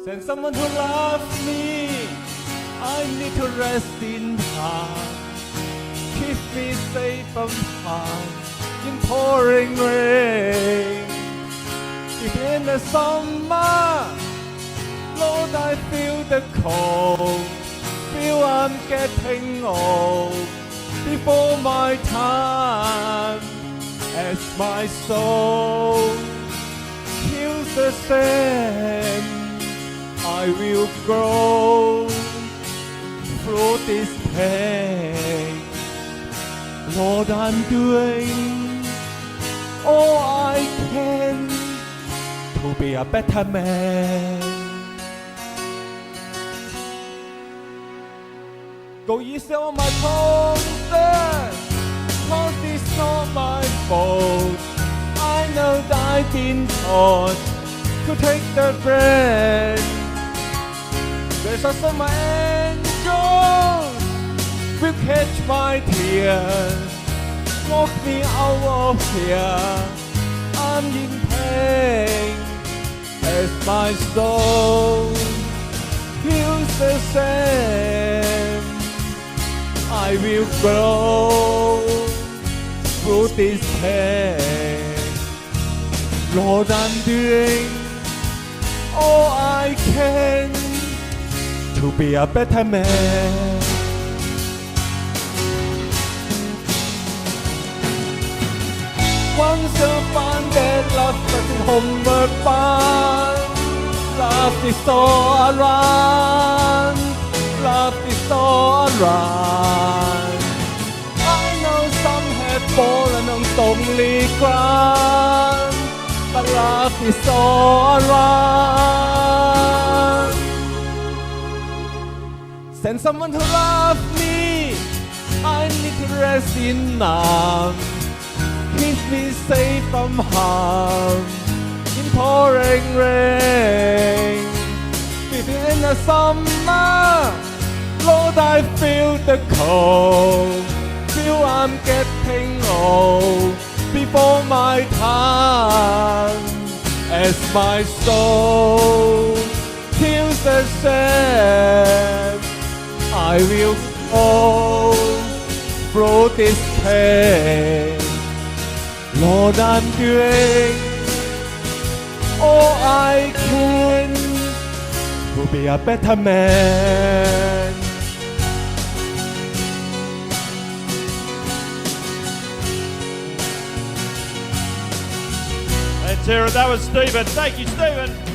Send someone who loves me. I need to rest in peace. Keep me safe from harm in pouring rain. If in the summer, Lord, I feel the cold. Feel I'm getting old before my time. As my soul heals the same, I will grow through this pain. Lord, I'm doing all I can to be a better man. Go easy on my conscience, 'cause it's not my fault. I know that I've been taught to take the blame. There's also my angels will catch my tears, walk me out of here. I'm in pain as my soul feels the same. I will grow through this pain. Lord, I'm doing all I can to be a better man. Once upon that love doesn't homework fun. Love is all around. Love is all around. I know some have fallen on stony ground, but love is all around. Send someone to love me. I need to rest in arms. Keep me safe from harm in pouring rain. In the summer, Lord, I feel the cold. Feel I'm getting old before my time. As my soul feels the same, I will go through this pain. Lord, I'm doing all I can to be a better man. And Sarah, that was Stephen. Thank you, Stephen.